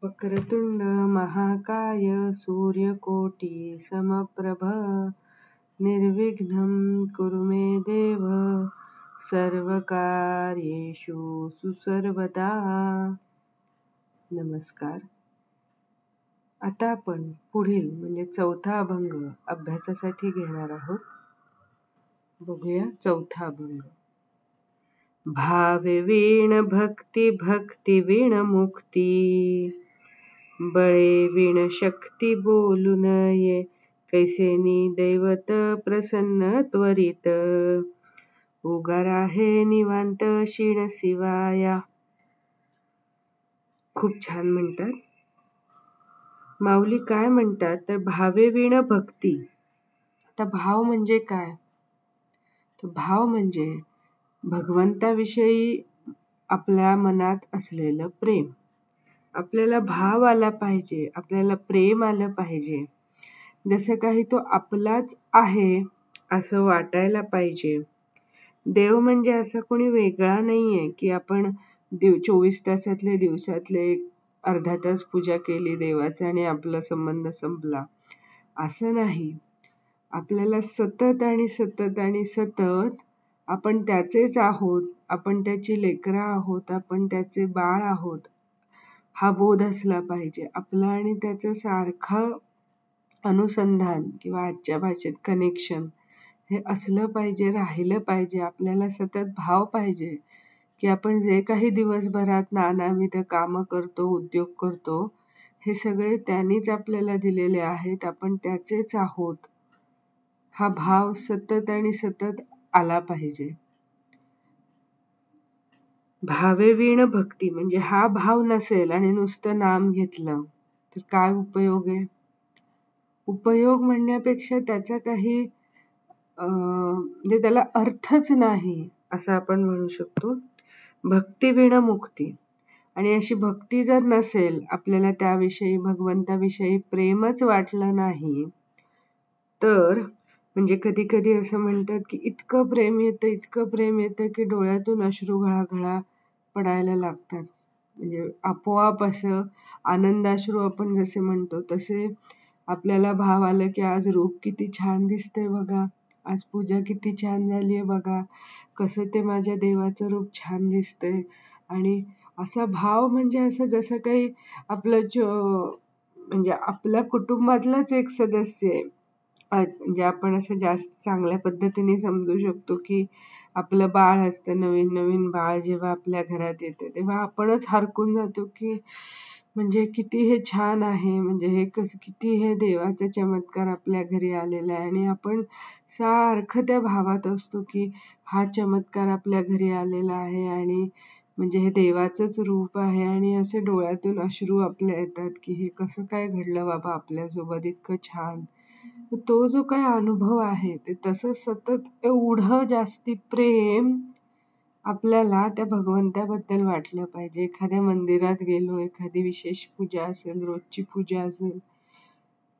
वक्रतुंड महाकाय सूर्यकोटी समप्रभ निर्विघ्नं कुरु मे देव सर्वकार्येषु सुसर्वदा. नमस्कार. आता आपण पुढील म्हणजे चौथा अभंग अभ्यासासाठी घेणार आहोत. बघूया चौथा अभंग. भावे वीण भक्ती भक्ती वीण मुक्ती, बळे वीण शक्ती बोलू नये, कैसेनी दैवत प्रसन्न त्वरित, उगार आहे निवांत क्षीण शिवाया. खूप छान म्हणतात. माऊली काय म्हणतात तर भावे वीण भक्ती. आता भाव म्हणजे काय? तर भाव म्हणजे भगवंताविषयी आपल्या मनात असलेलं प्रेम. आपल्याला भाव आला पाहिजे, आपल्याला प्रेम आलं पाहिजे. जसं काही तो आपलाच आहे असं वाटायला पाहिजे. देव म्हणजे असं कोणी वेगळा नाहीये की आपण 24 तासातले दिवसातले अर्धा तास पूजा केली देवाचा आणि आपला संबंध संपला, असं नाही. आपल्याला सतत आणि सतत आणि सतत आपण त्याचेच आहोत, आपण त्याची लेकरं आहोत, आपण त्याचे बाळ आहोत, हा बोध असला पाहिजे. आपला आणि त्याचं सारखं अनुसंधान किंवा आजच्या भाषेत कनेक्शन हे असलं पाहिजे, राहिलं पाहिजे. आपल्याला सतत भाव पाहिजे की आपण जे काही दिवसभरात नानाविध कामं करतो, उद्योग करतो, हे सगळे त्यांनीच आपल्याला दिलेले आहेत, आपण त्याचेच आहोत. हा भाव सतत आणि सतत आला पाहिजे. भावे वीण भक्ती म्हणजे हा भाव नसेल आणि नुसतं नाम घेतलं तर काय उपयोग आहे? उपयोग म्हणण्यापेक्षा त्याचा काही म्हणजे त्याला अर्थच नाही असं आपण म्हणू शकतो. भक्ती वीण मुक्ती. आणि अशी भक्ती जर नसेल, आपल्याला त्याविषयी भगवंताविषयी प्रेमच वाटलं नाही, तर म्हणजे कधी कधी असं म्हणतात की इतकं प्रेम येतं की डोळ्यातून अश्रू घळाघळा पडायला लागतात. म्हणजे आपोआप असं आनंदाश्रू आपण जसे म्हणतो तसे आपल्याला भाव आलं की आज रूप किती छान दिसतंय बघा, आज पूजा किती छान झालीये बघा, कसं ते माझ्या देवाचं रूप छान दिसतंय. आणि असा भाव म्हणजे असं जसं काही आपलं म्हणजे आपल्या कुटुंबातलाच एक सदस्य आहे. म्हणजे आपण असं जास्त चांगल्या पद्धतीने समजू शकतो की आपलं बाळ असतं, नवीन नवीन बाळ जेव्हा आपल्या घरात येते तेव्हा आपणच हरकून जातो की म्हणजे किती हे छान आहे, म्हणजे हे किती हे देवाचा चमत्कार आपल्या घरी आलेला आहे. आणि आपण सारखं त्या भावात असतो की हा चमत्कार आपल्या घरी आलेला आहे आणि म्हणजे हे देवाचंच रूप आहे. आणि असे डोळ्यातून अश्रू आपल्या येतात की हे कसं काय घडलं बाबा आपल्यासोबत इतकं छान. तो जो काय अनुभव आहे ते तसं सतत एवढं जास्ती प्रेम आपल्याला त्या भगवंताबद्दल वाटलं पाहिजे. एखाद्या मंदिरात गेलो, एखादी विशेष पूजा असेल, रोजची पूजा असेल,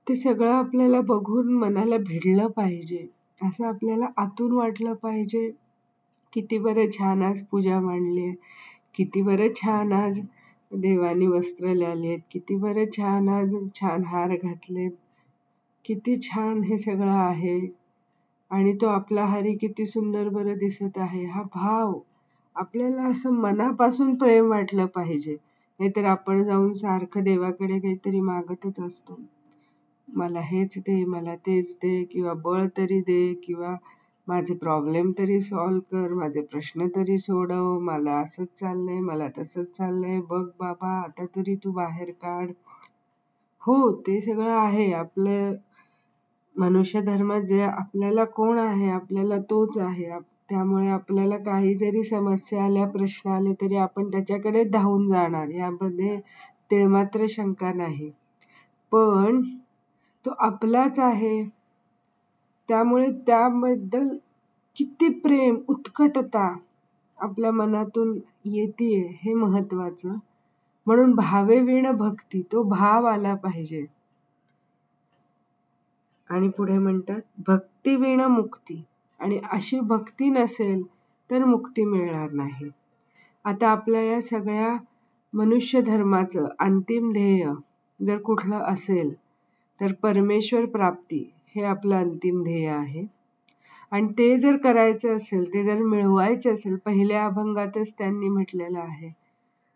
ते सगळं आपल्याला बघून मनाला भिडलं पाहिजे. असं आपल्याला आतून वाटलं पाहिजे. किती बरं छान आज पूजा मांडलीये, किती बरं छान आज देवानी वस्त्र लावलेत, किती बरं छान आज छान हार घातलेत, किती छान हे सगळं आहे. आणि तो आपला हरी किती सुंदर बरं दिसत आहे. हा भाव आपल्याला असं मनापासून प्रेम वाटलं पाहिजे. नाहीतर आपण जाऊन सारखं देवाकडे काहीतरी मागतच असतो. मला हेच दे, मला तेच दे, किंवा बळ तरी दे, किंवा माझे प्रॉब्लेम तरी सॉल्व कर, माझे प्रश्न तरी सोडव, मला असंच चाललंय, मला तसंच चाललंय, बघ बाबा आता तरी तू बाहेर काढ. हो, ते सगळं आहे. आपलं मनुष्य धर्मात जे आपल्याला कोण आहे, आपल्याला तोच आहे. त्यामुळे आपल्याला काही जरी समस्या आल्या, प्रश्न आले तरी आपण त्याच्याकडे धावून जाणार, यामध्ये तिळमात्र शंका नाही. पण तो आपलाच आहे, त्यामुळे त्याबद्दल किती प्रेम, उत्कटता आपल्या मनातून येतेय हे महत्वाचं. म्हणून भावे वीण भक्ती, तो भाव आला पाहिजे. आणि पुढे म्हणतात भक्ती वीण मुक्ती. आणि अशी भक्ती नसेल तर मुक्ती मिळणार नाही. आता आपल्या या सगळ्या मनुष्य धर्माचं अंतिम ध्येय जर कुठलं असेल तर परमेश्वर प्राप्ती हे आपलं अंतिम ध्येय आहे. आणि ते जर करायचं असेल, ते जर मिळवायचं असेल, पहिल्या अभंगातच त्यांनी म्हटलेलं आहे,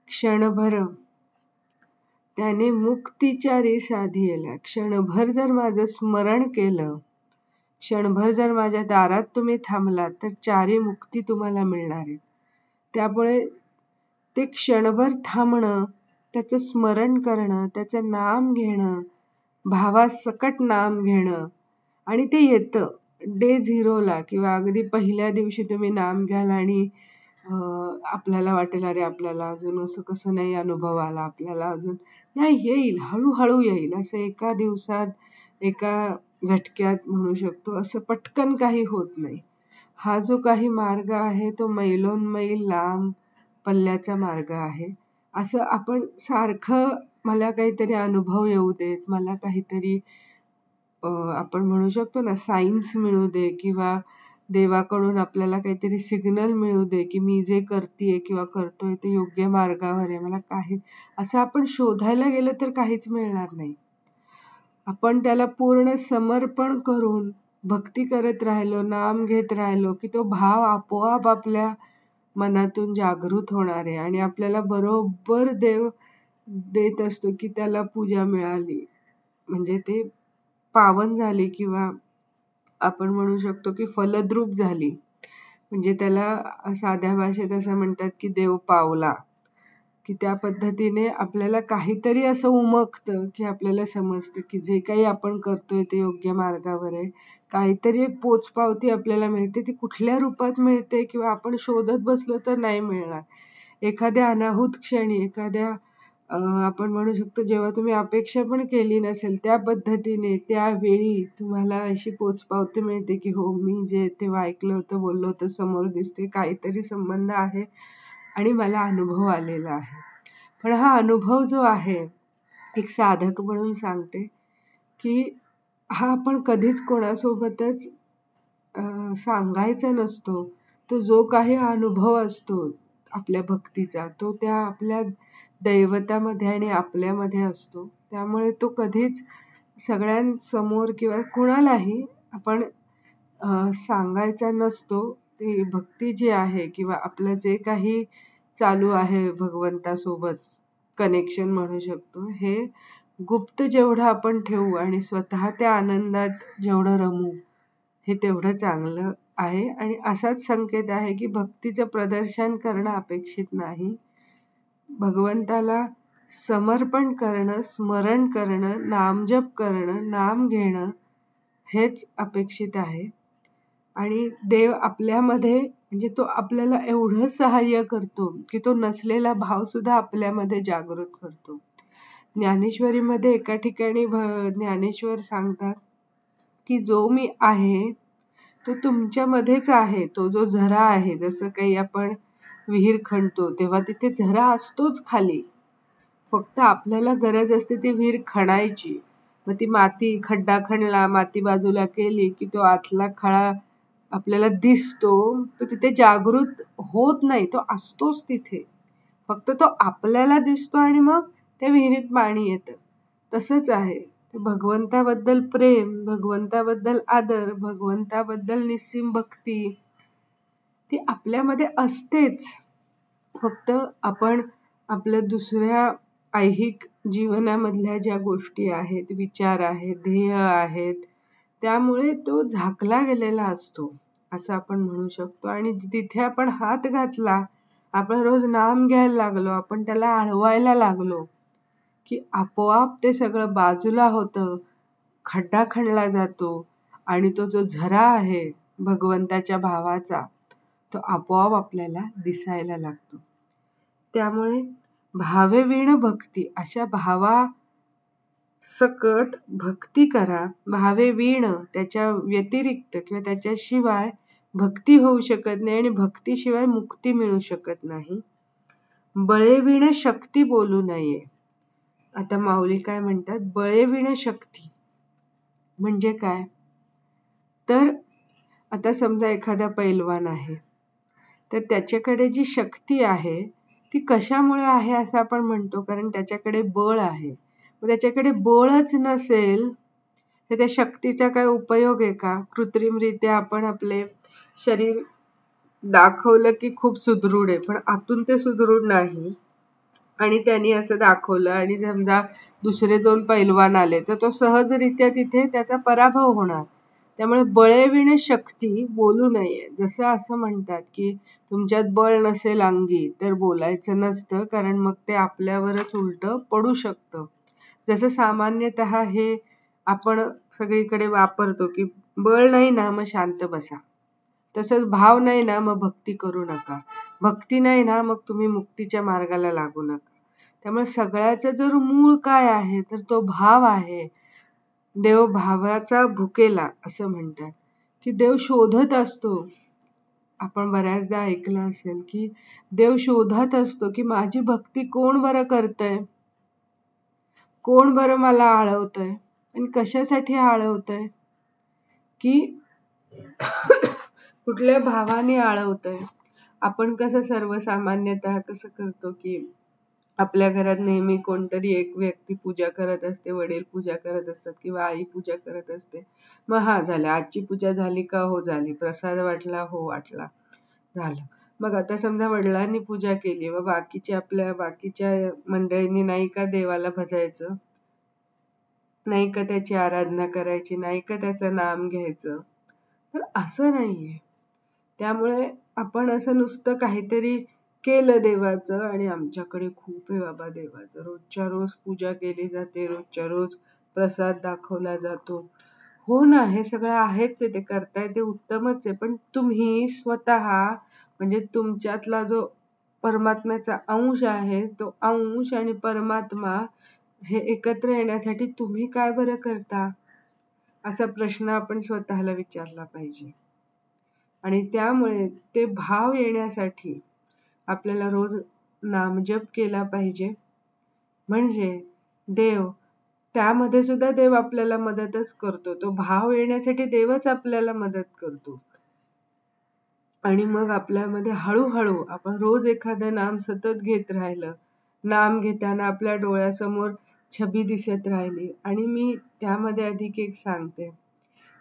क्षणभर त्याने मुक्तीचारी साधियला. क्षणभर जर माझं स्मरण केलं, क्षणभर जर माझ्या दारात तुम्ही थांबलात तर चारी मुक्ती तुम्हाला मिळणार आहे. त्यामुळे ते क्षणभर थांबणं, त्याचं स्मरण करणं, त्याचं नाम घेणं, भावासकट नाम घेणं, आणि ते येतं डे 0ला किंवा अगदी पहिल्या दिवशी तुम्ही नाम घ्याल आणि आपल्याला वाटेल अरे आपल्याला अजून असं कसं नाही अनुभव आला, आपल्याला अजून नाही, येईल, हळूहळू येईल. असं एका दिवसात एका झटक्यात म्हणू शकतो असं पटकन काही होत नाही. हा जो काही मार्ग आहे तो मैलोनमैल लांब पल्ल्याचा मार्ग आहे. असं आपण सारखं मला काहीतरी अनुभव येऊ देत, मला काहीतरी आपण म्हणू शकतो ना सायन्स मिळू दे, किंवा देवाकडून आपल्याला काहीतरी सिग्नल मिळू दे की मी जे करतेय किंवा करतोय ते योग्य मार्गावर आहे, मला काही असं आपण शोधायला गेलो तर काहीच मिळणार नाही. आपण त्याला पूर्ण समर्पण करून भक्ती करत राहिलो, नाम घेत राहिलो की तो भाव आपोआप आपल्या मनातून जागृत होणार आहे आणि आपल्याला बरोबर देव देत असतो की त्याला पूजा मिळाली, म्हणजे ते पावन झाली, किंवा आपण म्हणू शकतो की फलद्रूप झाली. म्हणजे त्याला साध्या भाषेत असं म्हणतात की देव पावला, की त्या पद्धतीने आपल्याला काहीतरी असं उमगतं की आपल्याला समजतं की जे काही आपण करतोय ते योग्य मार्गावर आहे. काहीतरी एक पोचपावती आपल्याला मिळते, ती कुठल्या रूपात मिळते किंवा आपण शोधत बसलो तर नाही मिळणार. एखाद्या अनाहूत क्षणी, एखाद्या आपण म्हणू शकतो जेव्हा तुम्ही अपेक्षा पण केली नसेल त्या पद्धतीने त्यावेळी तुम्हाला अशी पोचपावती मिळते की हो, मी जे तेव्हा ऐकलं होतं, बोललो होतं, समोर दिसते, काहीतरी संबंध आहे आणि मला अनुभव आलेला आहे. पण हा अनुभव जो आहे, एक साधक म्हणून सांगते की हा आपण कधीच कोणासोबतच सांगायचा नसतो. तो जो काही अनुभव असतो आपल्या भक्तीचा, तो त्या आपल्या दैवतामध्ये आणि आपल्यामध्ये असतो. त्यामुळे तो कधीच सगळ्यांसमोर किंवा कुणालाही आपण सांगायचा नसतो. ती भक्ती जी आहे किंवा आपलं जे काही चालू आहे भगवंतासोबत कनेक्शन म्हणू शकतो, हे गुप्त जेवढं आपण ठेवू आणि स्वतः त्या आनंदात जेवढं रमू, हे तेवढं चांगलं आहे. आणि असाच संकेत आहे की भक्तीचं प्रदर्शन करणं अपेक्षित नाही. भगवंताला समर्पण करणं, स्मरण करणं, नामजप करणं, नाम घेणं हेच अपेक्षित आहे. आणि देव आपल्यामध्ये, म्हणजे तो आपल्याला एवढं सहाय्य करतो की तो नसलेला भाव सुद्धा आपल्यामध्ये जागृत करतो. ज्ञानेश्वरीमध्ये एका ठिकाणी ज्ञानेश्वर सांगतात की जो मी आहे तो तुमच्यामध्येच आहे. तो जो झरा आहे, जसं काही आपण विहीर खणतो तेव्हा तिथे झरा असतोच खाली, फक्त आपल्याला गरज असते ती विहीर खणायची. मग ती माती, खड्डा खणला, माती बाजूला केली की तो आतला खळा आपल्याला दिसतो, तो तिथे जागृत होत नाही, तो असतोच तिथे, फक्त तो आपल्याला दिसतो आणि मग त्या विहिरीत पाणी येतं. तसंच आहे भगवंताबद्दल प्रेम, भगवंताबद्दल आदर, भगवंताबद्दल निस्सीम भक्ती, ती आपल्यामध्ये असतेच. फक्त आपण आपल्या दुसऱ्या ऐहिक जीवनामधल्या ज्या गोष्टी आहेत, विचार आहेत, ध्येय आहेत, त्यामुळे तो झाकला गेलेला असतो असं आपण म्हणू शकतो. आणि तिथे आपण हात घातला, आपण रोज नाम घ्यायला लागलो, आपण त्याला आळवायला लागलो की आपोआप ते सगळं बाजूला होतं, खड्डा खणला जातो आणि तो जो झरा आहे भगवंताच्या भावाचा, तो आपोआप आपल्याला दिसायला लागतो. त्यामुळे भावेवीण भक्ती, अशा भावा सकट भक्ती करा. भावेवीण, त्याच्या व्यतिरिक्त किंवा त्याच्याशिवाय भक्ती होऊ शकत नाही आणि भक्तीशिवाय मुक्ती मिळू शकत नाही. बळेवीण शक्ती बोलू नये. आता माऊली काय म्हणतात, बळेवीण शक्ती म्हणजे काय? तर आता समजा एखादा पैलवान आहे, तर त्याच्याकडे जी शक्ती आहे ती कशामुळे आहे असं आपण म्हणतो, कारण त्याच्याकडे बळ आहे. मग त्याच्याकडे बळच नसेल तर त्या शक्तीचा काय उपयोग आहे का? कृत्रिमरित्या आपण आपले शरीर दाखवलं की खूप सुदृढ आहे, पण आतून ते सुदृढ नाही. आणि त्यांनी असं दाखवलं आणि समजा दुसरे 2 पैलवान आले तर तो सहजरित्या तिथे त्याचा पराभव होणार. त्यामुळे बळेविणे शक्ती बोलू नये. जसं असं म्हणतात की तुमच्यात बळ नसेल अंगी तर बोलायचं नसतं, कारण मग ते आपल्यावरच उलटं पडू शकतं. जसं सामान्यतः हे आपण सगळीकडे वापरतो की बळ नाही ना मग शांत बसा. तसंच भाव नाही ना मग भक्ती करू नका. भक्ती नाही ना मग तुम्ही मुक्तीच्या मार्गाला लागू नका. त्यामुळे सगळ्याचं जर मूळ काय आहे तर तो भाव आहे. देव भावाचा भुकेला असं म्हणतात, की देव शोधत असतो. आपण बऱ्याचदा ऐकलं असेल की देव शोधत असतो की माझी भक्ती कोण बरं करतंय, कोण बरं मला आळवतंय आणि कशासाठी आळवतंय, की कुठल्या भावाने आळवतंय. आपण कसं सर्वसामान्यतः कसं करतो की आपल्या घरात नेहमी कोणतरी एक व्यक्ती पूजा करत असते, वडील पूजा करत असतात किंवा आई पूजा करत असते. मग हा झालं, आजची पूजा झाली का? हो झाली. प्रसाद वाटला? हो वाटला. झालं. मग आता समजा वडिलांनी पूजा केली, मग बाकीच्या मंडळींनी नाही का देवाला भजायचं, नाही का त्याची आराधना करायची, नाही का त्याचं नाम घ्यायचं. तर असं नाहीये. त्यामुळे आपण असं नुसतं काहीतरी केलं देवाचं आणि आमच्याकडे खूप आहे बाबा देवाचं, रोजच्या रोज पूजा केली जाते, रोजच्या रोज प्रसाद दाखवला जातो. हो ना, हे सगळं आहेच आहे, ते करताय ते उत्तमच आहे, पण तुम्ही स्वतः म्हणजे तुमच्यातला जो परमात्म्याचा अंश आहे, तो अंश आणि परमात्मा हे एकत्र येण्यासाठी तुम्ही काय बरं करता? असा प्रश्न आपण स्वतःला विचारला पाहिजे. आणि त्यामुळे ते भाव येण्यासाठी आपल्याला रोज नामजप केला पाहिजे. म्हणजे देव, त्यामध्ये सुद्धा देव आपल्याला मदतच करतो. तो भाव येण्यासाठी देवच आपल्याला मदत करतो. आणि मग आपल्यामध्ये हळूहळू आपण रोज एखादं नाम सतत घेत राहिलं, नाम घेताना आपल्या डोळ्यासमोर छबी दिसत राहिली. आणि मी त्यामध्ये अधिक एक सांगते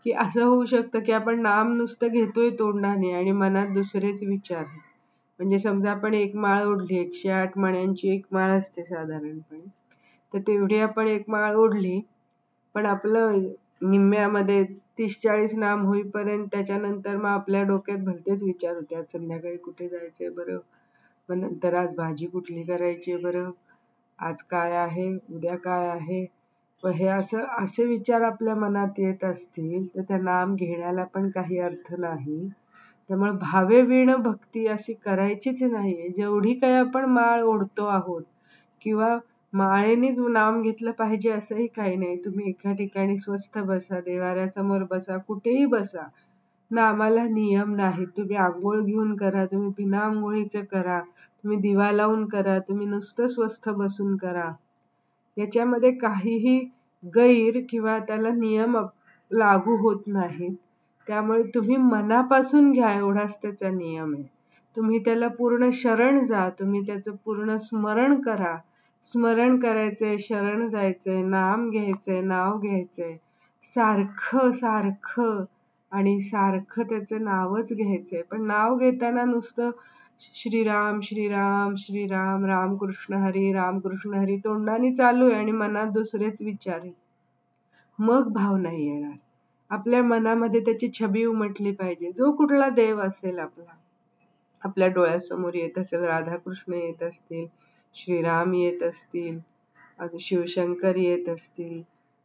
की असं होऊ शकतं की आपण नाम नुसतं घेतोय तोंडाने आणि मनात दुसरेच विचार. म्हणजे समजा आपण एक माळ ओढली, 108 मण्यांची एक माळ असते साधारणपणे, तर तेवढी आपण एक माळ ओढली, पण आपलं निम्म्यामध्ये 30-40 नाम होईपर्यंत त्याच्यानंतर मग आपल्या डोक्यात भलतेच विचार होते. आज संध्याकाळी कुठे जायचंय बरं, मग नंतर आज भाजी कुठली करायची बरं, आज काय आहे, उद्या काय आहे. पण हे असे विचार आपल्या मनात येत असतील तर त्या नाम घेण्याला पण काही अर्थ नाही. त्यामुळे भावेवीण भक्ती अशी करायचीच नाहीये. जेवढी काही आपण माळ ओढतो आहोत किंवा माळेनेच नाम घेतलं पाहिजे असंही काही नाही. तुम्ही एका ठिकाणी स्वस्थ बसा, देवाऱ्यासमोर बसा, कुठेही बसा. नामाला नियम नाही. तुम्ही आंघोळ घेऊन करा, तुम्ही बिना आंघोळीचं करा, तुम्ही दिवा लावून करा, तुम्ही नुसतं स्वस्थ बसून करा. याच्यामध्ये काहीही गैर किंवा त्याला नियम लागू होत नाहीत. त्यामुळे तुम्ही मनापासून घ्या एवढाच त्याचा नियम आहे. तुम्ही त्याला पूर्ण शरण जा, तुम्ही त्याचं पूर्ण स्मरण करा. स्मरण करायचंय, शरण जायचंय, नाम घ्यायचंय, नाव घ्यायचंय. सारखं सारखं आणि सारखं त्याचं नावच घ्यायचंय. पण नाव घेताना नुसतं श्रीराम श्रीराम श्रीराम रामकृष्ण हरी रामकृष्ण हरी तोंडाने चालू आहे आणि मनात दुसरेच विचार आहेत. मग भाव नाही येणार. आपल्या मनामध्ये त्याची छबी उमटली पाहिजे. जो कुठला देव असेल आपल्या डोळ्यासमोर येत असेल, राधाकृष्ण येत असतील, श्रीराम येत असतील, शिवशंकर येत असतील,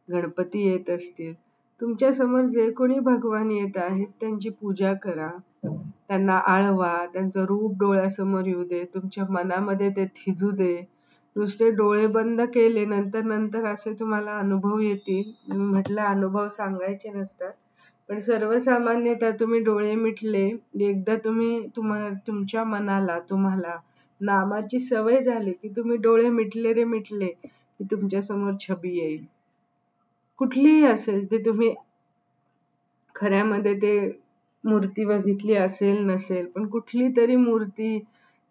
गणपती येत असतील, तुमच्या समोर जे कोणी भगवान येत आहेत त्यांची पूजा करा, त्यांना आळवा, त्यांचं रूप डोळ्यासमोर येऊ दे, तुमच्या मनामध्ये ते थिजू दे. नुसते डोळे बंद केले नंतर असे तुम्हाला अनुभव येतील. मी म्हटलं अनुभव सांगायचे नसतात, पण सर्वसामान्यतः तुम्ही डोळे मिटले, एकदा तुमच्या मनाला तुम्हाला नामाची सवय झाली की तुम्ही डोळे मिटले रे मिटले की तुमच्या समोर छबी येईल. कुठलीही असेल ते, तुम्ही खऱ्यामध्ये ते मूर्ती बघितली असेल नसेल, पण कुठली तरी मूर्ती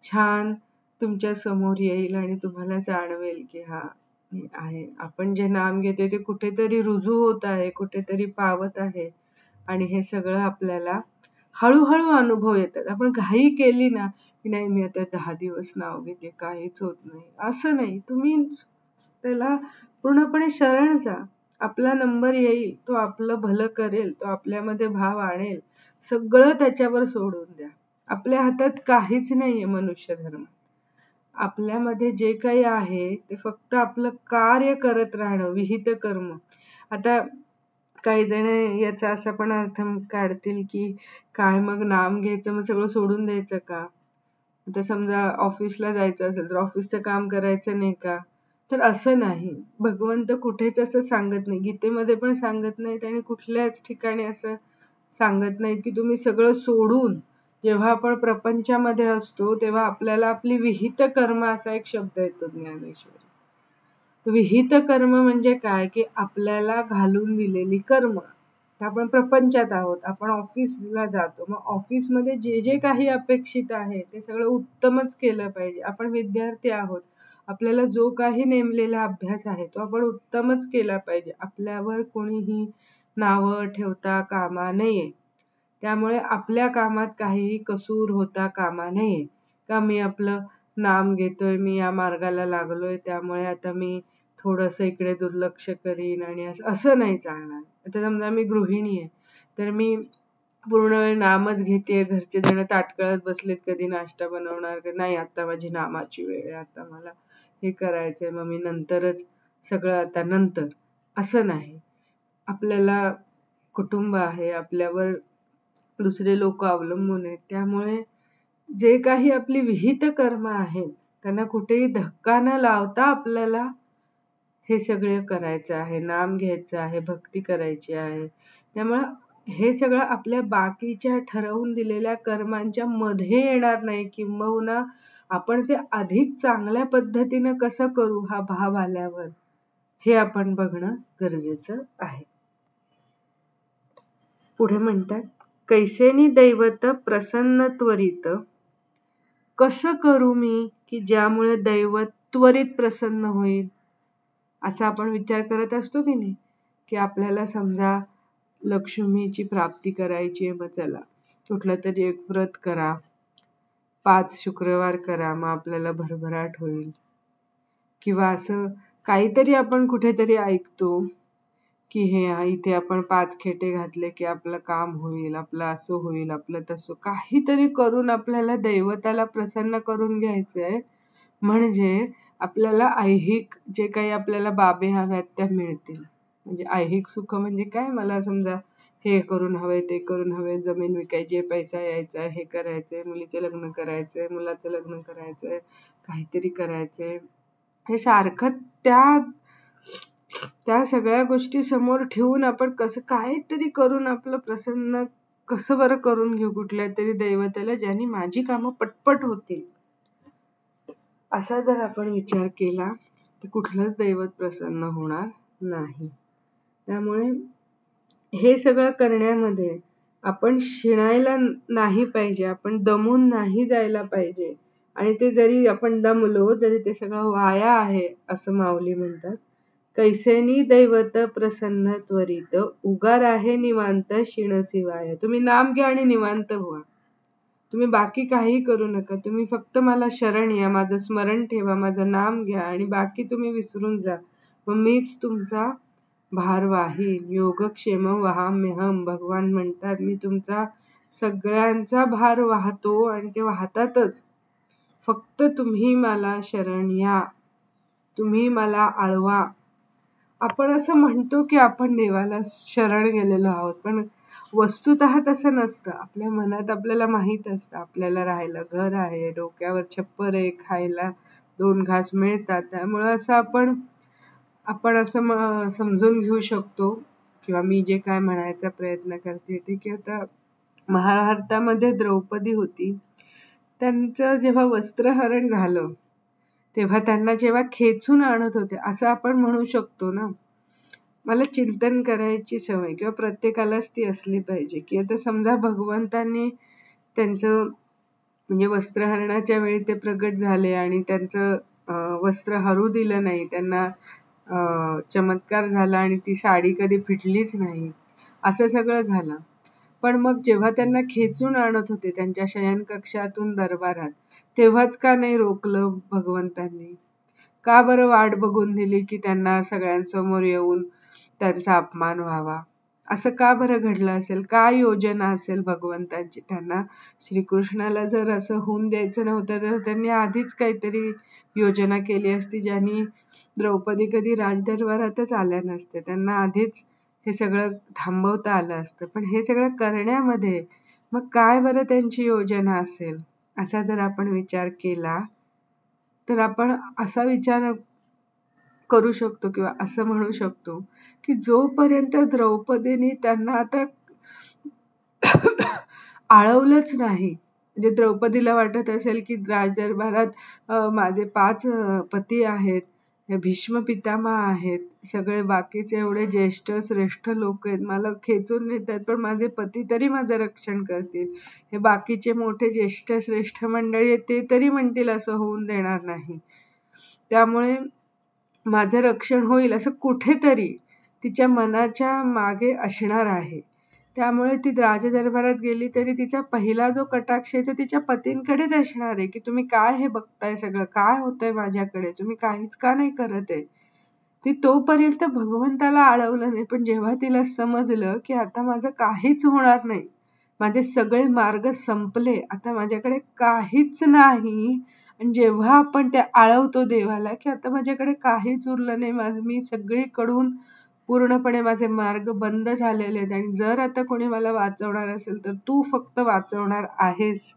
छान तुमच्या समोर येईल आणि तुम्हाला जाणवेल की हा आहे. आपण जे नाम घेतोय ते कुठेतरी रुजू होत आहे, कुठेतरी पावत आहे आणि हे सगळं आपल्याला हळूहळू अनुभव येतात. आपण घाई केली ना, की नाही मी आता 10 दिवस नाव घेते, काहीच होत नाही. असं नाही. तुम्ही त्याला पूर्णपणे शरण जा. आपला नंबर येईल, तो आपलं भलं करेल, तो आपल्यामध्ये भाव आणेल. सगळं त्याच्यावर सोडून द्या. आपल्या हातात काहीच नाहीये मनुष्य धर्म. आपल्यामध्ये जे काही आहे ते फक्त आपलं कार्य करत राहणं, विहित कर्म. आता काही जण याचा असा पण अर्थ काढतील की काय मग नाम घ्यायचं मग सगळं सोडून द्यायचं का? आता समजा ऑफिसला जायचं असेल तर ऑफिसचं काम करायचं नाही का? तर असं नाही. भगवंत कुठेच असं सांगत नाही. गीतेमध्ये पण सांगत नाहीत आणि कुठल्याच ठिकाणी असं सांगत नाहीत की तुम्ही सगळं सोडून जेव्हा आपण प्रपंचामध्ये असतो तेव्हा आपल्याला आपली विहित कर्म असा एक शब्द येतो ज्ञानेश्वरी. विहित कर्म म्हणजे काय की आपल्याला घालून दिलेली कर्म. आपण प्रपंचात आहोत, आपण ऑफिसला जातो, मग ऑफिसमध्ये जे जे काही अपेक्षित आहे ते सगळं उत्तमच केलं पाहिजे. आपण विद्यार्थी आहोत, आपल्याला जो काही नेमलेला अभ्यास आहे तो आपण उत्तमच केला पाहिजे. आपल्यावर कोणीही नावं ठेवता कामा नये. त्यामुळे आपल्या कामात काहीही कसूर होता कामा नये. का मी आपलं नाम घेतोय, मी या मार्गाला लागलोय त्यामुळे आता मी थोडंसं इकडे दुर्लक्ष करीन आणि असं नाही चालणार. आता समजा मी गृहिणी आहे, तर मी पूर्ण वेळ नामच घेतेय, घरचे जण ताटकळत बसलेत कधी नाश्ता बनवणार, नाही आता माझी नामाची वेळ आहे, आता मला हे करायचंय, मग मी नंतरच सगळं आता नंतर. असं नाही. आपल्याला कुटुंब आहे, आपल्यावर दुसरे लोक अवलंबून आहेत. त्यामुळे जे काही आपली विहित कर्म आहेत त्यांना कुठेही धक्का न लावता आपल्याला हे सगळे करायचं आहे. नाम घ्यायचं आहे, भक्ती करायची आहे. त्यामुळं हे सगळं आपल्या बाकीच्या ठरवून दिलेल्या कर्मांच्या मध्ये येणार नाही, किंबहुना आपण ते अधिक चांगल्या पद्धतीनं कसं करू हा भाव आल्यावर हे आपण बघणं गरजेचं आहे. पुढे म्हणतात, कैसेनी दैवत प्रसन्न त्वरित. कसं करू मी की ज्यामुळे दैवत त्वरित प्रसन्न होईल? असा आपण विचार करत असतो की नाही, की आपल्याला समजा लक्ष्मीची प्राप्ती करायची आहे, मग चला कुठलं तरी एक व्रत करा, 5 शुक्रवार करा, मग आपल्याला भरभराट होईल. किंवा असं काहीतरी आपण कुठेतरी ऐकतो की हे इथे आपण 5 खेटे घातले की आपलं काम होईल, आपलं असं होईल, आपलं तसं. काहीतरी करून आपल्याला दैवताला प्रसन्न करून घ्यायचंय, म्हणजे आपल्याला ऐहिक जे काही आपल्याला बाबी हव्यात त्या मिळतील. म्हणजे ऐहिक सुख म्हणजे काय, मला समजा हे करून हवंय, ते करून हवंय, जमीन विकायची, पैसा यायचा, हे करायचंय, मुलीचं लग्न करायचंय, मुलाचं लग्न करायचंय, काहीतरी करायचंय. हे सारखं त्या सगळ्या गोष्टी समोर ठेवून आपण कसं काहीतरी करून आपलं प्रसन्न कसं बरं करून घेऊ कुठल्या तरी दैवताला, ज्याने माझी कामं पटपट होतील. असा जर आपण विचार केला तर कुठलंच दैवत प्रसन्न होणार नाही. त्यामुळे हे सगळं करण्यामध्ये आपण शिणायला नाही पाहिजे, आपण दमून नाही जायला पाहिजे. आणि ते जरी आपण दमलो जरी ते सगळं वाया आहे असं माऊली म्हणतात. कैसेनी दैवत प्रसन्न त्वरित, उगार आहे निवांत शिणसिवाय. तुम्ही नाम घ्या आणि निवांत व्हा. तुम्ही बाकी काही करू नका. तुम्ही फक्त मला शरण या, माझं स्मरण ठेवा, माझं नाम घ्या आणि बाकी तुम्ही विसरून जा. मग मीच तुमचा भार वाहीन. योगक्षेम वहाम्यहम. भगवान म्हणतात मी तुमचा सगळ्यांचा भार वाहतो आणि ते वाहतातच. फक्त तुम्ही मला शरण या, तुम्ही मला आळवा. आपण असं म्हणतो की आपण देवाला शरण गेलेलो आहोत, पण वस्तुतः तसं नसतं. आपल्या मनात आपल्याला माहित असतं आपल्याला राहायला घर आहे, डोक्यावर छप्पर आहे, खायला 2 घास मिळतात. त्यामुळे असं आपण असं समजून घेऊ शकतो, किंवा मी जे काय म्हणायचा प्रयत्न करते ते की आता महाभारतामध्ये द्रौपदी होती, त्यांचं जेव्हा वस्त्रहरण झालं तेव्हा त्यांना जेव्हा खेचून आणत होते असं आपण म्हणू शकतो ना. मला चिंतन करायची सवय किंवा प्रत्येकालाच ती असली पाहिजे, की आता समजा भगवंतांनी त्यांचं म्हणजे वस्त्रहरणाच्या वेळी ते प्रगट झाले आणि त्यांचं वस्त्र हरू दिलं नाही, त्यांना चमत्कार झाला आणि ती साडी कधी फिटलीच नाही, असं सगळं झालं. पण मग जेव्हा त्यांना खेचून आणत होते त्यांच्या शयन कक्षातून दरबारात, तेव्हाच का नाही रोखलं भगवंतांनी? का बरं वाट बघून दिली की त्यांना सगळ्यांसमोर येऊन त्यांचा अपमान व्हावा? असं का बरं घडलं असेल? काय योजना असेल भगवंतांची? त्यांना श्रीकृष्णाला जर असं होऊन द्यायचं नव्हतं तर त्यांनी आधीच काहीतरी योजना केली असती, ज्यानी द्रौपदी कधी राजदरबारातच आल्या नसत्या. त्यांना आधीच हे सगळं थांबवता आलं असतं. पण हे सगळं करण्यामध्ये मग काय बरं त्यांची योजना असेल, असा जर आपण विचार केला तर आपण असा विचार करू शकतो किंवा असं म्हणू शकतो की जोपर्यंत द्रौपदीने त्यांना आता आळवलंच नाही, म्हणजे द्रौपदीला वाटत असेल की राजदरबारात माझे 5 पती आहेत, हे भीष्म पितामह आहेत, सगळे बाकीचे एवढे ज्येष्ठ श्रेष्ठ लोक आहेत, मला खेचून नेतात पण माझे पती तरी माझं रक्षण करतील, हे बाकीचे मोठे ज्येष्ठ श्रेष्ठ मंडळी आहेत ते तरी म्हणतील असं होऊन देणार नाही, त्यामुळे माझं रक्षण होईल असं कुठेतरी तिच्या मनाच्या मागे असणार आहे. त्यामुळे ती राजदरबारात गेली तरी तिचा पहिला जो कटाक्ष आहे तो तिच्या पतींकडेच असणार आहे की तुम्ही काय हे बघताय, सगळं काय होतंय माझ्याकडे, तुम्ही काहीच का नाही करत आहे. ती तोपर्यंत भगवंताला आळवलं नाही, पण जेव्हा तिला समजलं की आता माझं काहीच होणार नाही, माझे सगळे मार्ग संपले, आता माझ्याकडे काहीच नाही, आणि जेव्हा आपण ते आळवतो देवाला की आता माझ्याकडे काहीच उरलं नाही, मी सगळीकडून पूर्णपणे माझे मार्ग बंद झालेले आहेत आणि जर आता कोणी मला वाचवणार असेल तर तू फक्त वाचवणार आहेस,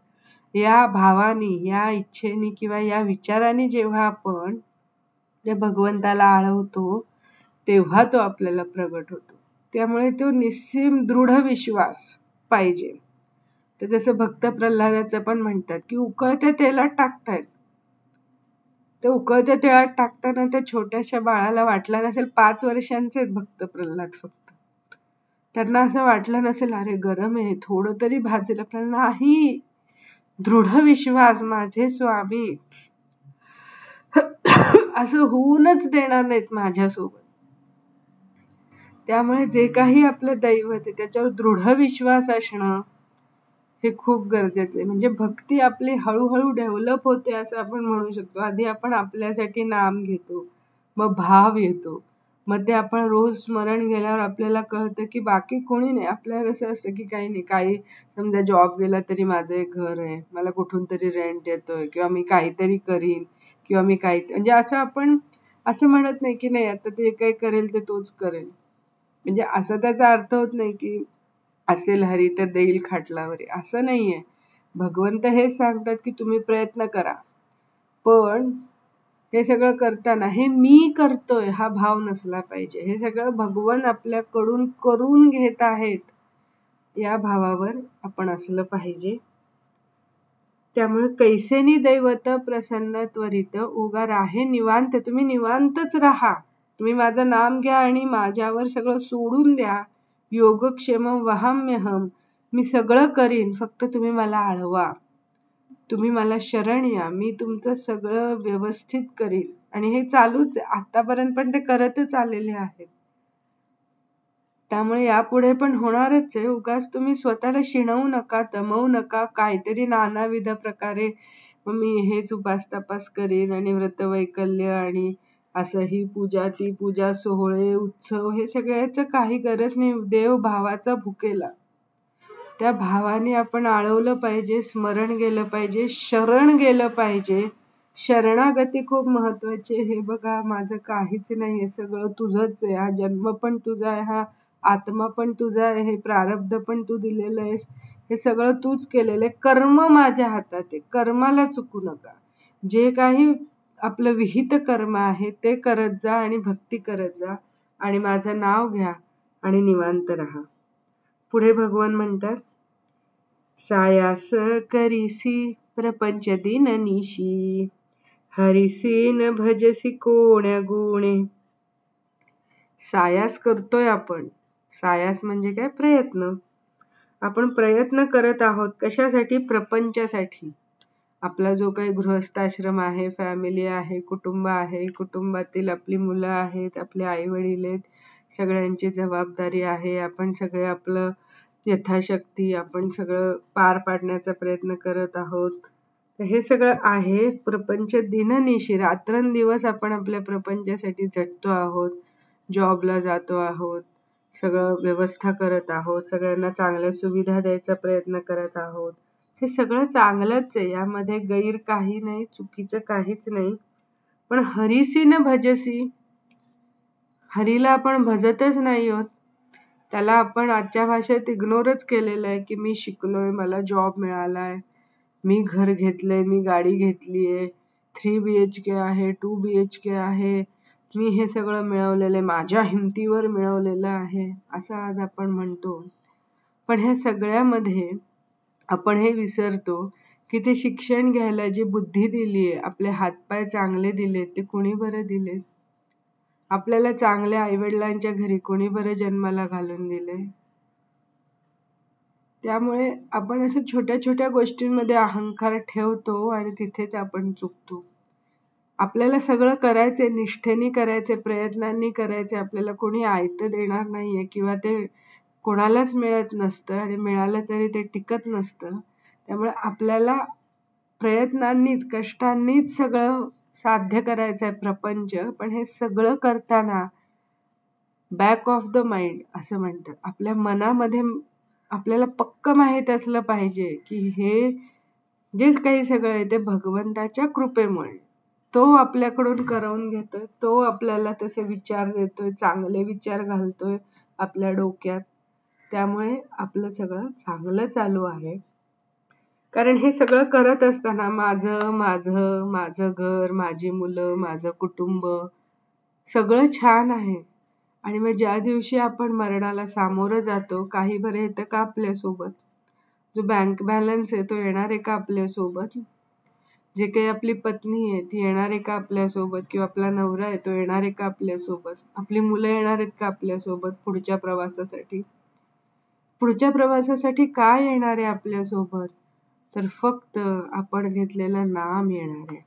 या भावानी, या इच्छेनी किंवा या विचाराने जेव्हा आपण त्या भगवंताला आळवतो तेव्हा तो आपल्याला प्रगट होतो. त्यामुळे तो निस्सीम दृढ विश्वास पाहिजे. तर जसं भक्त प्रल्हादाचं पण म्हणतात की उकळत्या तेलात टाकतायत, ते उकळत्या तेलात टाकताना त्या छोट्याशा बाळाला वाटलं नसेल, 5 वर्षांचे भक्त प्रल्हाद फक्त, त्यांना असं वाटलं नसेल अरे गरम आहे थोडं तरी भाजेल, आपल्याला नाही, दृढ विश्वास माझे स्वामी असं होऊनच देणार नाहीत माझ्यासोबत. त्यामुळे जे काही आपलं दैवत आहे त्याच्यावर दृढ विश्वास असणं हे खूप गरजेचं आहे. म्हणजे भक्ती आपली हळूहळू डेव्हलप होते असं आपण म्हणू शकतो. आधी आपण आपल्यासाठी नाम घेतो, मग भाव येतो, मग ते आपण रोज स्मरण गेल्यावर आपल्याला कळतं की बाकी कोणी नाही. आपल्याला कसं असतं की काही नाही, काही समजा जॉब गेला तरी माझं एक घर आहे, मला कुठून तरी रेंट येतोय किंवा मी काहीतरी करीन किंवा मी काही, म्हणजे असं आपण असं म्हणत नाही की नाही आता ते काही करेल ते तोच करेल, म्हणजे असा त्याचा अर्थ होत नाही की असेल हरी तर देईल खाटलावरी, असं नाहीये. भगवंत हे सांगतात की तुम्ही प्रयत्न करा, पण हे सगळं करताना हे मी करतोय हा भाव नसला पाहिजे. हे सगळं भगवान आपल्याकडून करून घेत आहेत या भावावर आपण असलं पाहिजे. त्यामुळे कैसेनी दैवत प्रसन्न त्वरित उगा राहे निवांत, तुम्ही निवांतच राहा, तुम्ही माझं नाम घ्या आणि माझ्यावर सगळं सोडून द्या. योगक्षेम वहाम्यहम, मी सगळं करीन, फक्त तुम्ही मला आळवा, तुम्ही मला शरण या, मी तुमचं सगळं व्यवस्थित करीन. आणि हे चालूच आहे, आतापर्यंत पण ते करतच आलेले आहेत, त्यामुळे यापुढे पण होणारच आहे. उगाच तुम्ही स्वतःला शिणवू नका, दमवू नका काहीतरी नानाविध प्रकारे मी हेच उपास तपास करीन आणि व्रत वैकल्य आणि असं ही पूजा ती पूजा, सोहळे उत्सव, हे सगळ्याचं काही गरज नाही. देव भावाचा भुकेला, त्या भावाने आपण आळवलं पाहिजे, स्मरण गेलं पाहिजे, शरण गेलं पाहिजे. शरणागती खूप महत्वाची आहे. हे बघा माझं काहीच नाही, सगळं तुझंच आहे, हा जन्म पण तुझा आहे, हा आत्मा पण तुझा आहे, हे प्रारब्ध पण तू दिलेलं आहेस, हे सगळं तूच केलेलं आहे, कर्म माझ्या हातात आहे, कर्माला चुकू नका. जे काही आपलं विहित कर्म आहे ते करत जा आणि भक्ती करत जा आणि माझं नाव घ्या आणि निवांत राहा. पुढे भगवान म्हणतात, सायास करीसी प्रपंच दिन निशी, हरिसी न भजसी कोण्या गुणे. सायास करतोय आपण, सायास म्हणजे काय, प्रयत्न. आपण प्रयत्न करत आहोत कशासाठी, प्रपंचासाठी. आपला जो काही गृहस्थाश्रम आहे, फॅमिली आहे, कुटुंब आहे, कुटुंबातील आपली मुलं आहेत, आपले आई वडील आहेत, सगळ्यांची जबाबदारी आहे. आपण सगळे आपलं यथाशक्ती आपण सगळं पार पाडण्याचा प्रयत्न करत आहोत. तर हे सगळं आहे. प्रपंच दिननिशी रात्रंदिवस आपण आपल्या प्रपंचासाठी झटतो आहोत. जॉबला जातो आहोत. सगळं व्यवस्था करत आहोत. सगळ्यांना चांगल्या सुविधा द्यायचा प्रयत्न करत आहोत. हे सगळं चांगलंच आहे. यामध्ये गैर काही नाही, चुकीचं काहीच नाही. पण हरीसी न भजसी, हरीला आपण भजतच नाही आहोत. त्याला आपण आजच्या भाषेत इग्नोरच केलेलं आहे की मी शिकलोय, मला जॉब मिळालाय, मी घर घेतलंय, मी गाडी घेतलीये, 3 BHK आहे, 2 BHK आहे, मी हे सगळं मिळवलेलं आहे, माझ्या हिमतीवर मिळवलेलं आहे, असं आज आपण म्हणतो. पण ह्या सगळ्यामध्ये आपण हे विसरतो की ते शिक्षण घ्यायला जी बुद्धी दिलीये, आपले हातपाय चांगले दिलेत, ते कोणी बरं दिलेत? आपल्याला चांगल्या आईवडिलांच्या घरी कोणी बरं जन्माला घालून दिले? त्यामुळे आपण असं छोट्या छोट्या गोष्टींमध्ये अहंकार ठेवतो आणि तिथेच आपण चुकतो. आपल्याला सगळं करायचंय, निष्ठेने करायचंय, प्रयत्नांनी करायचंय. आपल्याला कोणी आयतं देणार नाहीये किंवा ते कोणालाच मिळत नसतं आणि मिळालं तरी ते टिकत नसतं. त्यामुळे आपल्याला प्रयत्नांनीच, कष्टांनीच सगळं साध्य करायचंय प्रपंच. पण हे सगळं करताना बॅक ऑफ द माइंड असं म्हणतात. आपल्या मनामध्ये आपल्याला पक्क माहित असलं पाहिजे की हे जे काही सगळं आहे ते भगवंताच्या कृपेमुळे. तो आपल्याकडून करवून घेतोय, तो आपल्याला तसे विचार देतोय, चांगले विचार घालतोय आपल्या डोक्यात. त्यामुळे आपलं सगळं चांगलं चालू आहे. कारण हे सगळं करत असताना माझं घर, माझी मुलं, माझं कुटुंब सगळं छान आहे. आणि मग ज्या दिवशी आपण मरणाला सामोरं जातो, काही बरं येतं का आपल्यासोबत? जो बँक बॅलन्स आहे तो येणार आहे का आपल्यासोबत? जे काही आपली पत्नी आहे ती येणार आहे का आपल्यासोबत? किंवा आपला नवरा आहे तो येणार आहे का आपल्यासोबत? आपली मुलं येणार आहेत का आपल्यासोबत पुढच्या प्रवासासाठी? पुढच्या प्रवासासाठी काय येणार आहे आपल्यासोबत? तर फक्त आपण घेतलेलं नाम येणार आहे.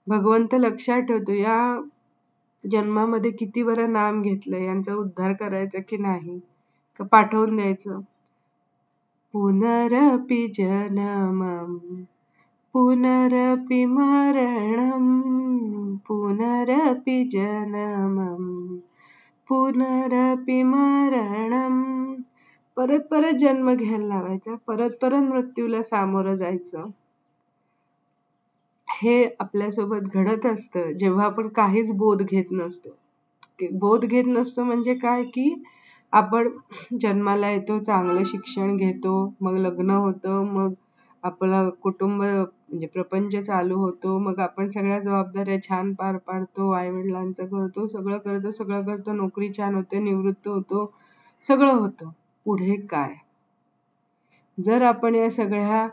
भगवंत लक्षात ठेवतो या जन्मामध्ये किती बरं नाम घेतलं, यांचा उद्धार करायचा की नाही, का पाठवून द्यायचं? पुनरपि जनमं पुनरपि मरणं पुनरपि जनमं पुनरपि मरणं. परत परत जन्म घ्यायला लावायचा, परत परत मृत्यूला सामोरं जायचं. हे आपल्यासोबत घडत असतं जेव्हा आपण काहीच बोध घेत नसतो. बोध घेत नसतो म्हणजे काय की आपण जन्माला येतो, चांगलं शिक्षण घेतो, मग लग्न होतं, मग आपलं कुटुंब म्हणजे प्रपंच चालू होतो, मग आपण सगळ्या जबाबदाऱ्या छान पार पाडतो, आई वडिलांचं करतो, सगळं करतो, नोकरी छान होते, निवृत्त होतो, सगळं होतं. पुढे काय? जर आपण या सगळ्या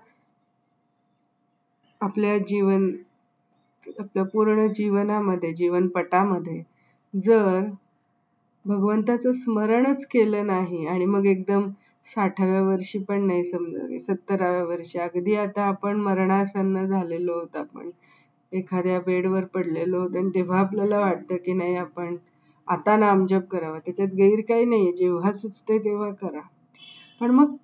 आपल्या पूर्ण जीवनामध्ये, जीवनपटामध्ये जर भगवंताचं स्मरणच केलं नाही आणि मग एकदम 60व्या वर्षी पण नाही, समजा 70व्या वर्षी, अगदी आता आपण मरणासन्न झालेलो आहोत, आपण एखाद्या बेडवर पडलेलो आहोत आणि तेव्हा आपल्याला वाटतं की नाही आपण आता नामजप करावा. त्याच्यात गैर काही नाहीये, जेव्हा सुचते तेव्हा करा. पण मग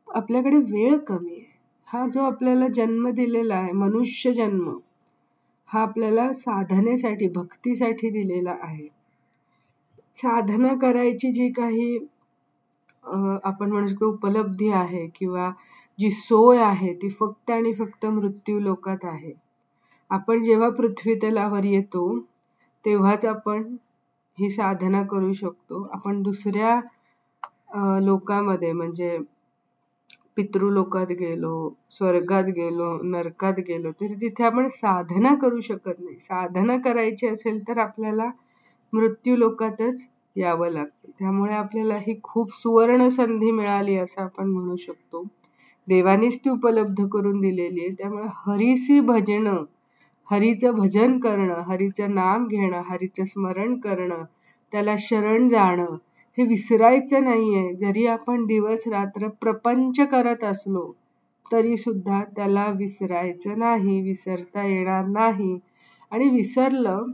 आपल्याकडे वेळ कमी आहे. हा जो आपल्याला जन्म दिलेला आहे, मनुष्य जन्म, हा आपल्याला साधनेसाठी, भक्तीसाठी दिलेला आहे. साधना करायची जी काही आपण म्हणू शकतो उपलब्धी आहे किंवा जी सोय आहे ती फक्त आणि फक्त मृत्यू लोकात आहे. आपण जेव्हा पृथ्वी तलावर येतो तेव्हाच आपण ही साधना करू शकतो. आपण दुसऱ्या लोकामध्ये म्हणजे पितृलोकात गेलो, स्वर्गात गेलो, नरकात गेलो तरी तिथे आपण साधना करू शकत नाही. साधना करायची असेल तर आपल्याला मृत्यू लोकातच यावं लागतं. त्यामुळे आपल्याला ही खूप सुवर्ण संधी मिळाली असं आपण म्हणू शकतो. देवानीच ती उपलब्ध करून दिलेली आहे. त्यामुळे हरीसी भजनं, हरीचं भजन करणं, हरीचं नाम घेणं, हरीचं स्मरण करणं, त्याला शरण जाणं हे विसरायचं नाहीये. जरी आपण दिवस रात्र प्रपंच करत असलो तरी सुद्धा त्याला विसरायचं नाही, विसरता येणार नाही. आणि विसरलं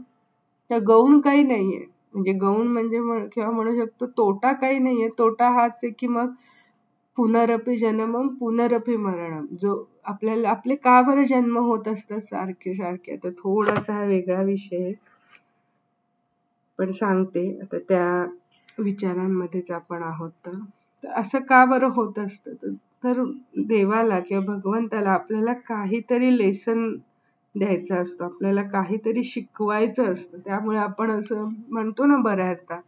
तर गौण काही नाहीये. म्हणजे गौण म्हणजे किंवा म्हणू शकतो तोटा काही नाहीये. तोटा हाच आहे की मग पुनरपि जननम पुनरपि मरणम. जो आपल्याला आपले का बरं जन्म होत असतात सारखे सारखे. आता थोडासा हा वेगळा विषय आहे, पण सांगते. आता त्या विचारांमध्येच आपण आहोत. तर असं का बरं होत असतं, तर देवाला किंवा भगवंताला आपल्याला काहीतरी लेसन द्यायचा असतो, आपल्याला काहीतरी शिकवायचं असतं. त्यामुळे आपण असं म्हणतो ना बऱ्याचदा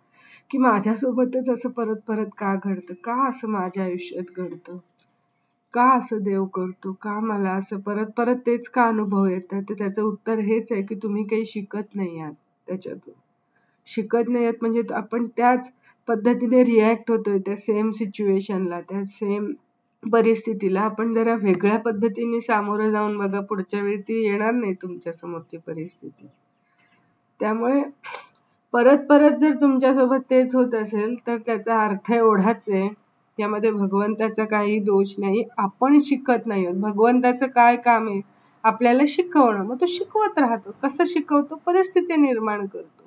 की माझ्यासोबतच असं परत परत का घडतं, का असं माझ्या आयुष्यात घडतं, का असं देव करतो, का मला असं परत परत तेच का अनुभव येतात. तर त्याचं उत्तर हेच आहे की तुम्ही काही शिकत नाही आहात त्याच्यातून. शिकत नाही आहात म्हणजे आपण त्याच पद्धतीने रिॲक्ट होतोय त्या सेम सिच्युएशनला, त्या सेम परिस्थितीला. आपण जरा वेगळ्या पद्धतीने सामोरं जाऊन बघा, पुढच्या वेळी ती येणार नाही तुमच्या समोरची परिस्थिती. त्यामुळे परत परत जर तुमच्यासोबत तेच होत असेल तर त्याचा अर्थ एवढाच आहे, यामध्ये भगवंताचा काही दोष नाही. आपण शिकत नाही आहोत. भगवंताचं काय काम आहे, आपल्याला शिकवणं. मग तो शिकवत राहतो. कसं शिकवतो, परिस्थिती निर्माण करतो.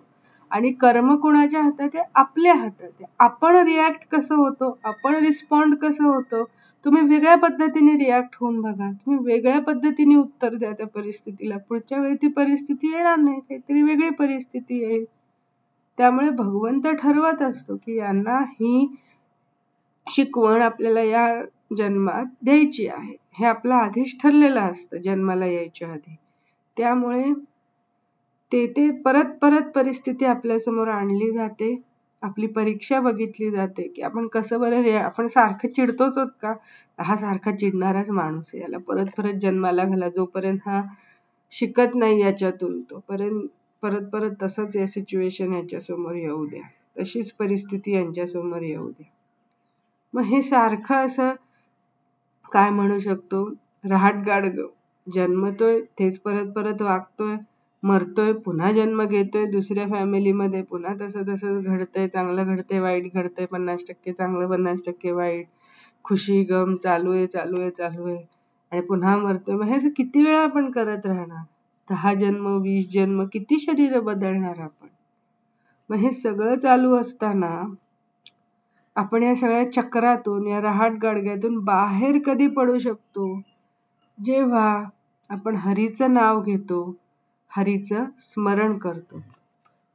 आणि कर्म कोणाच्या हातात आहे, आपल्या हातात आहे. आपण रिॲक्ट कसं होतो, आपण रिस्पॉन्ड कसं होतो. तुम्ही वेगळ्या पद्धतीने रिॲक्ट होऊन बघा, तुम्ही वेगळ्या पद्धतीने उत्तर द्या त्या परिस्थितीला. पुढच्या वेळी ती परिस्थिती येणार नाही, काहीतरी वेगळी परिस्थिती येईल. त्यामुळे भगवंत ठरवत असतो की यांना ही शिकवण आपल्याला या जन्मात द्यायची आहे. हे आपलं आधीच ठरलेलं असतं जन्माला यायच्या आधी. त्यामुळे ते परत परत परिस्थिती आपल्यासमोर आणली जाते. आपली परीक्षा बघितली जाते की आपण कसं बरं आपण सारखं चिडतोच आहोत का, हा सारखा चिडणाराच माणूस आहे, याला परत परत जन्माला घाला. जोपर्यंत हा शिकत नाही याच्यातून तोपर्यंत परत परत तसंच या सिच्युएशन यांच्यासमोर येऊ द्या, तशीच परिस्थिती यांच्यासमोर येऊ द्या. मग हे सारखं असं काय म्हणू शकतो, रहाटगाडगं जन्मतोय, तेच परत परत वागतोय, मरतोय, पुन्हा जन्म घेतोय दुसऱ्या फॅमिलीमध्ये, पुन्हा तसं तसं घडतंय. चांगलं घडतंय, वाईट घडतंय, 50% चांगलं 50% वाईट, खुशी गम चालू आहे चालू आहे चालू आहे, आणि पुन्हा मरतोय. मग हे किती वेळा आपण करत राहणार. 10 जन्म 20 जन्म, किती शरीर बदलणार आपण. मग हे सगळं चालू असताना आपण या सगळ्या चक्रातून, या रहाटगाडग्यातून बाहेर कधी पडू शकतो, जेव्हा आपण हरीचं नाव घेतो, हरीचं स्मरण करतो.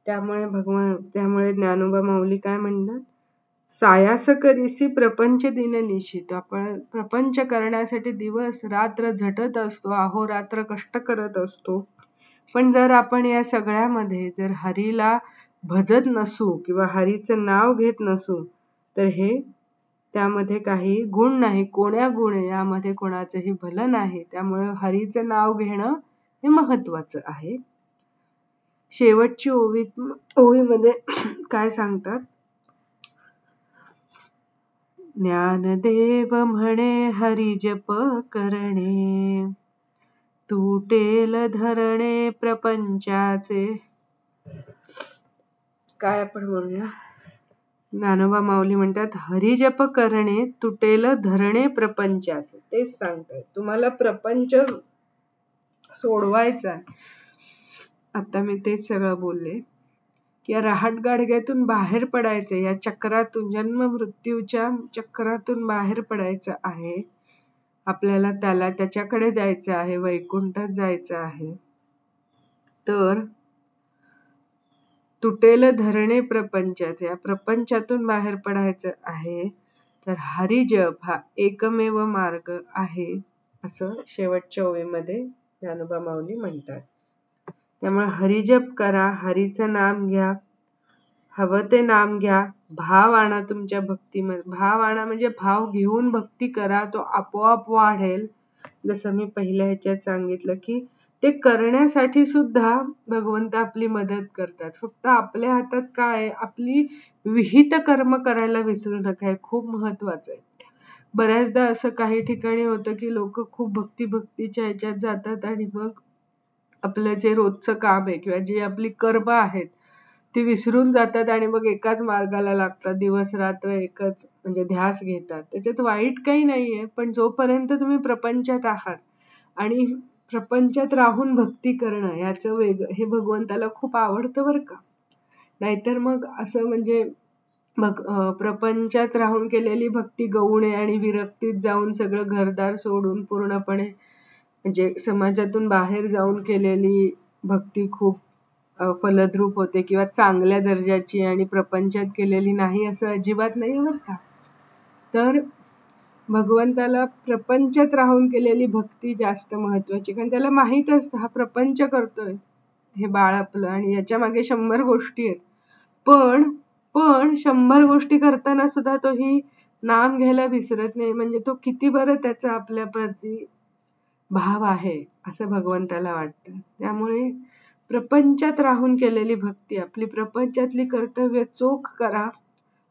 त्यामुळे ज्ञानोबा माऊली काय म्हणतात, सायास करीसी प्रपंच दिन निशित. आपण प्रपंच करण्यासाठी दिवस रात्र झटत असतो, अहोरात्र कष्ट करत असतो. पण जर आपण या सगळ्यामध्ये जर हरीला भजत नसू किंवा हरीचं नाव घेत नसू तर हे त्यामध्ये काही गुण नाही. कोण्या गुण आहे यामध्ये कोणाचंही भलं नाही. त्यामुळे हरीचं नाव घेणं हे महत्वाचं आहे. शेवटची ओवीमध्ये काय सांगतात, ज्ञानदेव म्हणे हरी जप करणे, तुटेल धरणे प्रपंचाचे. काय आपण म्हणूया, ज्ञानोबा माऊली म्हणतात हरिजप करणे तुटेल धरणे प्रपंचाचे. तेच सांगतात, तुम्हाला प्रपंच सोडवायचा आहे. आता मी तेच सगळं बोलले की या रहाटगाडग्यातून बाहेर पडायचं, या चक्रातून, जन्म मृत्यूच्या चक्रातून बाहेर पडायचं आहे आपल्याला. त्याच्याकडे जायचं आहे, वैकुंठात जायचं आहे. तर तुटेल धरणे प्रपंचाचे, या प्रपंचातून बाहेर पडायचं आहे. तर हरिजप हा एकमेव मार्ग आहे, असं शेवटच्या ओळीमध्ये ज्ञानोबा माऊली म्हणतात. त्यामुळे हरिजप करा, हरीचं नाम घ्या, हवं ते नाम घ्या, भाव आणा तुमच्या भक्तीमध्ये. भाव आणा म्हणजे भाव घेऊन भक्ती करा, तो आपोआप वाढेल. जसं मी पहिल्या ह्याच्यात सांगितलं की ते करण्यासाठी सुद्धा भगवंत आपली मदत करतात. फक्त आपल्या हातात काय, आपली विहित कर्म करायला विसरू नका, हे खूप महत्वाचं आहे. बऱ्याचदा असं काही ठिकाणी होतं की लोक खूप भक्तीच्या ह्याच्यात जातात आणि मग आपलं जे रोजचं काम आहे किंवा जी आपली कर्म आहेत ती विसरून जातात आणि मग एकाच मार्गाला लागतात, दिवस रात्र एकच म्हणजे ध्यास घेतात. त्याच्यात वाईट काही नाहीये, पण जोपर्यंत तुम्ही प्रपंचात आहात आणि प्रपंचात राहून भक्ती करणं याचं हे भगवंताला खूप आवडतं बरं का. नाहीतर मग असं म्हणजे मग प्रपंचात राहून केलेली भक्ती गौण आहे आणि विरक्तीत जाऊन सगळं घरदार सोडून पूर्णपणे म्हणजे समाजातून बाहेर जाऊन केलेली भक्ती खूप फलद्रूप होते किंवा चांगल्या दर्जाची आणि प्रपंचात केलेली नाही असं अजिबात नाही बरं का. तर भगवंताला प्रपंचात राहून केलेली भक्ती जास्त महत्वाची, कारण त्याला माहित असतं हा प्रपंच करतोय हे बाळ आपलं आणि याच्या मागे 100 गोष्टी आहेत. पण 100 गोष्टी करताना सुद्धा तो ही नाम घ्यायला विसरत नाही. म्हणजे तो किती बरं त्याचा आपल्याप्रती भाव आहे असं भगवंताला वाटतं. त्यामुळे प्रपंचात राहून केलेली भक्ती, आपली प्रपंचातली कर्तव्य चोख करा,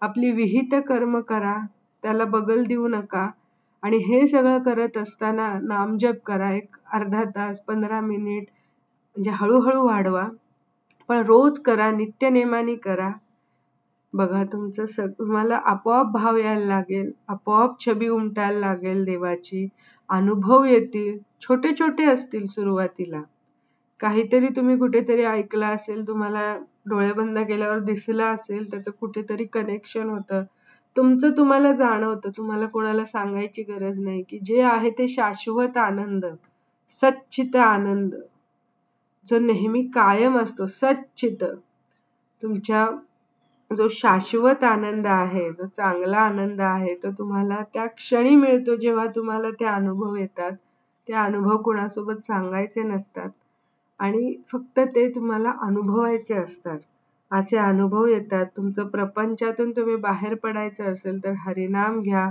आपली विहित कर्म करा, त्याला बगल देऊ नका आणि हे सगळं करत असताना नामजप करा. एक अर्धा तास 15 मिनिट म्हणजे हळूहळू वाढवा, पण रोज करा, नित्यनेमाने करा. बघा तुम्हाला आपोआप भाव यायला लागेल, आपोआप छबी उमटायला लागेल देवाची, अनुभव येतील. छोटे छोटे असतील सुरुवातीला, काहीतरी तुम्ही कुठेतरी ऐकलं असेल, तुम्हाला डोळे बंद केल्यावर दिसलं असेल, त्याचं कुठेतरी कनेक्शन होतं, तुमचं तुम्हाला जाणवतं. तुम्हाला कोणाला सांगायची गरज नाही की जे आहे ते शाश्वत आनंद, सच्चित आनंद जो नेहमी कायम असतो, सच्चित तुमच्या जो शाश्वत आनंद आहे, जो चांगला आनंद आहे, तो तुम्हाला त्या क्षणी मिळतो जेव्हा तुम्हाला ते अनुभव येतात. ते अनुभव कुणासोबत सांगायचे नसतात आणि फक्त ते तुम्हाला अनुभवायचे असतात. असे अनुभव येतात. तुमचं प्रपंचातून तुम्ही बाहेर पडायचं असेल तर हरिनाम घ्या,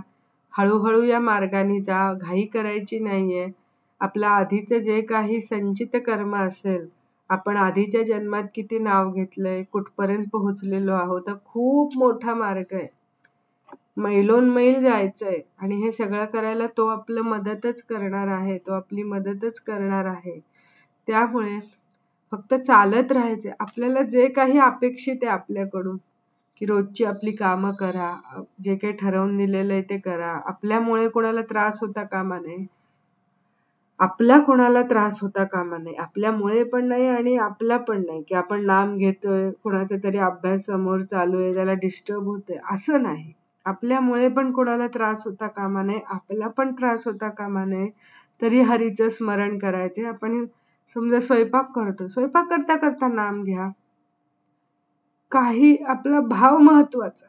हळूहळू या मार्गाने जा, घाई करायची नाहीये. आपलं आधीचं जे काही संचित कर्म असेल, आपण आधीच्या जन्मात किती नाव घेतलंय, कुठपर्यंत पोहोचलेलो आहोत, तर खूप मोठा मार्ग आहे, मैलोनमैल जायचंय आणि हे सगळं करायला तो आपलं मदतच करणार आहे, तो आपली मदतच करणार आहे. त्यामुळे फक्त चालत राहायचे. आपल्याला जे काही अपेक्षित आहे आपल्याकडून की रोजची आपली कामं करा, जे काही ठरवून दिलेलं आहे ते करा, आपल्यामुळे कोणाला त्रास होता कामा नये, आपला कोणाला त्रास होता कामा नये, आपल्यामुळे पण नाही आणि आपला पण नाही की आपण नाम घेतोय, कोणाचा तरी अभ्यास समोर चालू आहे त्याला डिस्टर्ब होतंय, असं नाही. आपल्यामुळे पण कोणाला त्रास होता कामा नये, आपला पण त्रास होता कामा नये. तरी हरीचं स्मरण करायचे. आपण समजा स्वयंपाक करतो, स्वयंपाक करता करता नाम घ्या. काही आपला भाव महत्वाचा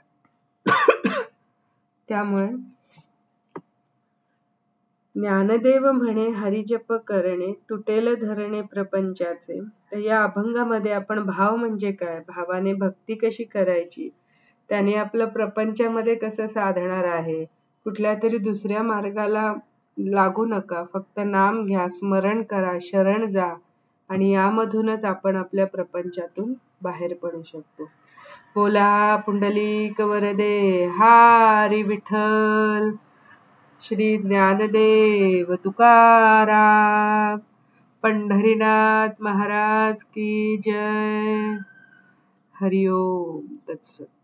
त्यामुळे ज्ञानदेव म्हणे हरिजप करणे तुटेल धरणे प्रपंचाचे. तर या अभंगामध्ये आपण भाव म्हणजे काय, भावाने भक्ती कशी करायची, त्याने आपलं प्रपंचामध्ये कसं साधणार आहे, कुठल्या तरी दुसऱ्या मार्गाला लागू नका, फक्त नाम घ्या, स्मरण करा, शरण जा आणि यामधूनच आपण आपल्या प्रपंचातून बाहेर पडू शकतो. बोला पुंडलिक वरदे हरी विठ्ठल. श्री ज्ञानदेव तुकाराम. पंढरीनाथ महाराज की जय. हरिओम तत्सत.